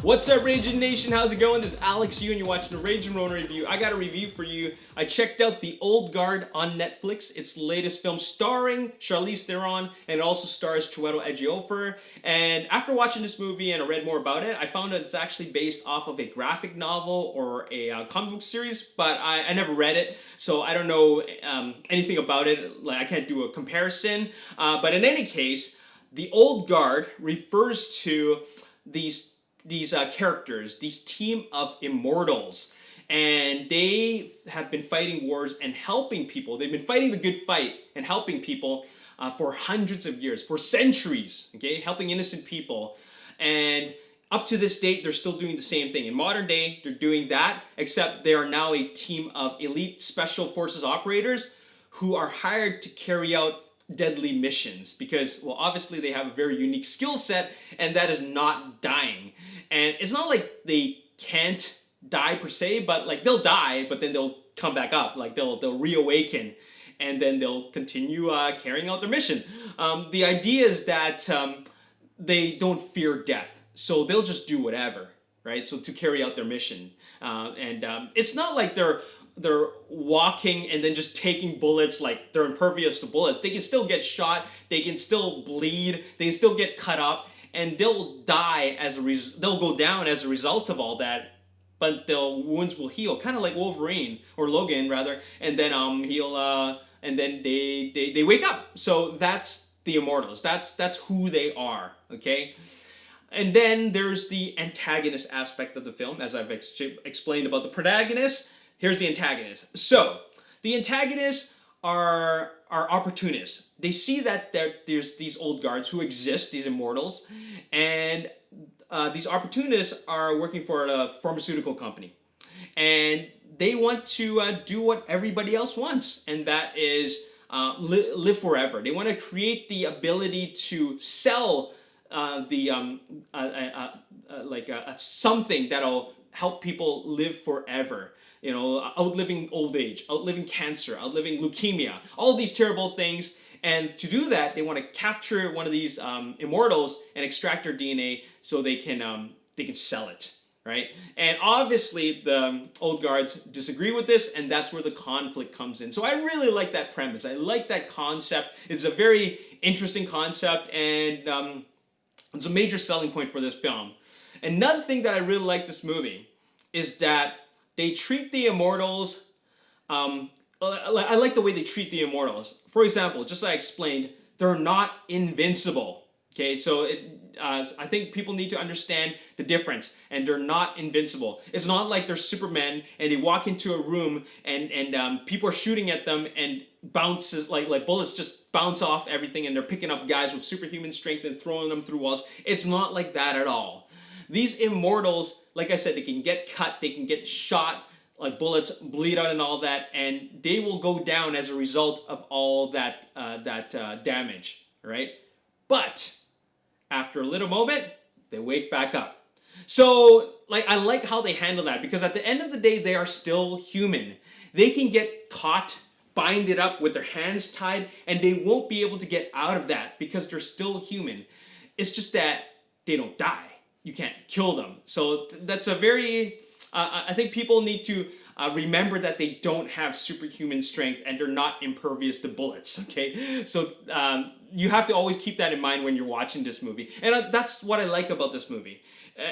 What's up, Ragin Nation? How's it going? This is Alex Yu, and you're watching the Ragin Ronin review. I got a review for you. I checked out The Old Guard on Netflix. It's the latest film starring Charlize Theron, and it also stars Chiwetel Ejiofor. And after watching this movie and I read more about it, I found that it's actually based off of a graphic novel or a comic book series, but I never read it, so I don't know anything about it. Like, I can't do a comparison. But in any case, The Old Guard refers to these characters, these team of immortals, and they have been fighting wars and helping people. They've been fighting the good fight and helping people for hundreds of years, for centuries, okay, helping innocent people. And up to this date, they're still doing the same thing. In modern day, they're doing that, except they are now a team of elite special forces operators who are hired to carry out deadly missions because, well, obviously they have a very unique skill set, and that is not dying. And it's not like they can't die per se, but like they'll die, but then they'll come back up. Like they'll reawaken, and then they'll continue carrying out their mission. The idea is that they don't fear death, so they'll just do whatever, right? So to carry out their mission, it's not like they're walking and then just taking bullets, like they're impervious to bullets. They can still get shot, they can still bleed, they can still get cut up, and they'll die as they'll go down as a result of all that, but their wounds will heal, kind of like Wolverine, or Logan rather, and then and then they wake up. So that's the Immortals. That's who they are, okay? And then there's the antagonist aspect of the film, as I've explained about the protagonist. Here's the antagonist. So, the antagonists are opportunists. They see that there's these old guards who exist, these immortals, and these opportunists are working for a pharmaceutical company. And they want to do what everybody else wants, and that is live forever. They want to create the ability to sell something that'll help people live forever. You know, outliving old age, outliving cancer, outliving leukemia, all these terrible things. And to do that, they want to capture one of these immortals and extract their DNA so they can sell it, right? And obviously, the old guards disagree with this, and that's where the conflict comes in. So I really like that premise. I like that concept. It's a very interesting concept, and it's a major selling point for this film. Another thing that I really like this movie is that they treat the immortals, I like the way they treat the immortals. For example, just like I explained, they're not invincible. Okay, so I think people need to understand the difference, and they're not invincible. It's not like they're Superman and they walk into a room and people are shooting at them and bounces like bullets just bounce off everything, and they're picking up guys with superhuman strength and throwing them through walls. It's not like that at all. These immortals, like I said, they can get cut, they can get shot, like bullets bleed out and all that, and they will go down as a result of all that damage, right? But after a little moment, they wake back up. So, like, I like how they handle that, because at the end of the day, they are still human. They can get caught, bind it up with their hands tied, and they won't be able to get out of that because they're still human. It's just that they don't die. You can't kill them. So that's a very, I think people need to remember that they don't have superhuman strength and they're not impervious to bullets, okay? So you have to always keep that in mind when you're watching this movie. And that's what I like about this movie.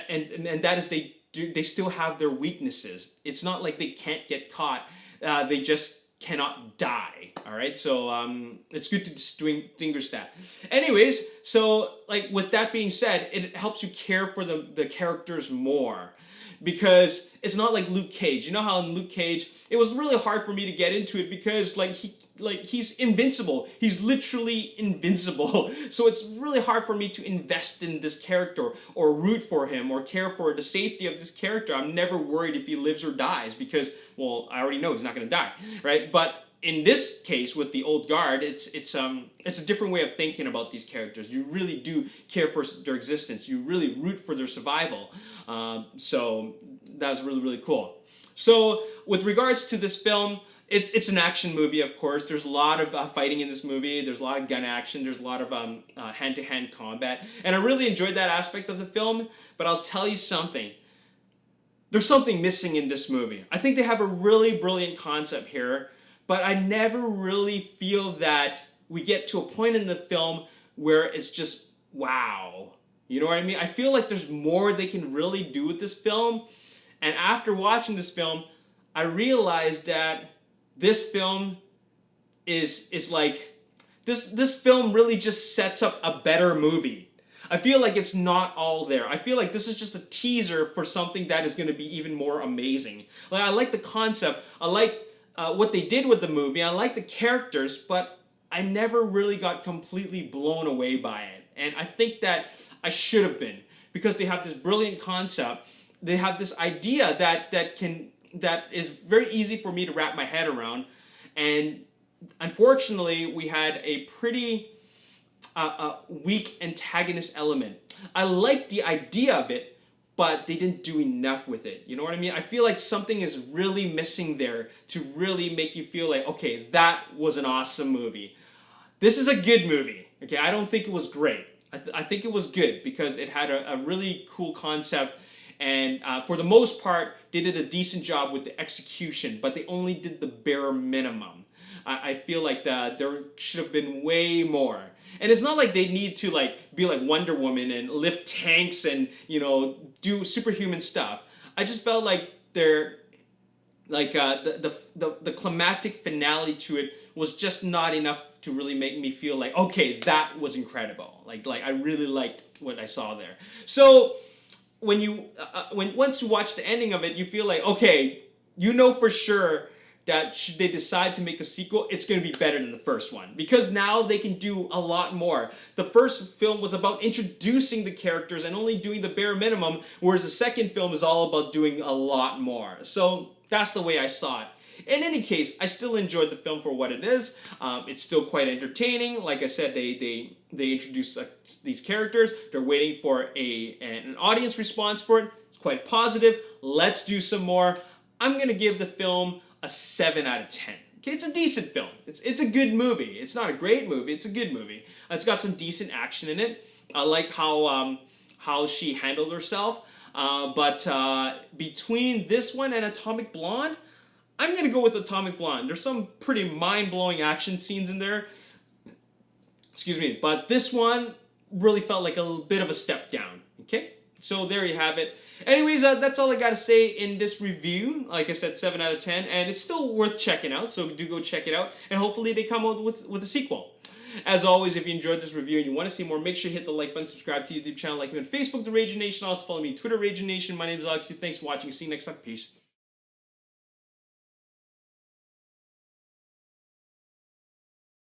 And that is they still have their weaknesses. It's not like they can't get caught. They just cannot die, all right? So it's good to distinguish that. Anyways, so like with that being said, it helps you care for the characters more, because it's not like Luke Cage. You know how in Luke Cage, it was really hard for me to get into it because he's invincible. He's literally invincible. So it's really hard for me to invest in this character or root for him or care for the safety of this character. I'm never worried if he lives or dies because, well, I already know he's not going to die, right? But in this case with the old guard, it's a different way of thinking about these characters. You really do care for their existence. You really root for their survival. So that was really, really cool. So with regards to this film, it's an action movie, of course. There's a lot of fighting in this movie. There's a lot of gun action. There's a lot of hand-to-hand combat. And I really enjoyed that aspect of the film. But I'll tell you something. There's something missing in this movie. I think they have a really brilliant concept here. But I never really feel that we get to a point in the film where it's just, wow. You know what I mean? I feel like there's more they can really do with this film. And after watching this film, I realized that this film is like, this film really just sets up a better movie. I feel like it's not all there. I feel like this is just a teaser for something that is going to be even more amazing. Like, I like the concept. I like what they did with the movie. I like the characters, but I never really got completely blown away by it. And I think that I should have been, because they have this brilliant concept. They have this idea that is very easy for me to wrap my head around. And unfortunately, we had a pretty weak antagonist element. I like the idea of it, but they didn't do enough with it. You know what I mean? I feel like something is really missing there to really make you feel like, okay, that was an awesome movie. This is a good movie. Okay, I don't think it was great. I think it was good because it had a really cool concept. And for the most part, they did a decent job with the execution, but they only did the bare minimum. I feel like there should have been way more. And it's not like they need to be like Wonder Woman and lift tanks and, you know, do superhuman stuff. I just felt like the climactic finale to it was just not enough to really make me feel like, okay, that was incredible. Like I really liked what I saw there. So once you watch the ending of it, you feel like, okay, you know for sure that should they decide to make a sequel, it's going to be better than the first one. Because now they can do a lot more. The first film was about introducing the characters and only doing the bare minimum, whereas the second film is all about doing a lot more. So that's the way I saw it. In any case, I still enjoyed the film for what it is. It's still quite entertaining. Like I said, they introduced these characters. They're waiting for an audience response for it. It's quite positive. Let's do some more. I'm going to give the film a 7 out of 10. Okay, it's a decent film. It's a good movie. It's not a great movie. It's a good movie. It's got some decent action in it. I like how she handled herself. But between this one and Atomic Blonde, I'm going to go with Atomic Blonde. There's some pretty mind-blowing action scenes in there. Excuse me. But this one really felt like a bit of a step down. Okay? So there you have it. Anyways, that's all I got to say in this review. Like I said, 7 out of 10. And it's still worth checking out. So do go check it out. And hopefully they come out with a sequel. As always, if you enjoyed this review and you want to see more, make sure you hit the like button, subscribe to the YouTube channel, like me on Facebook, The Ragin Nation. Also follow me on Twitter, Ragin Nation. My name is Alexi. Thanks for watching. See you next time. Peace.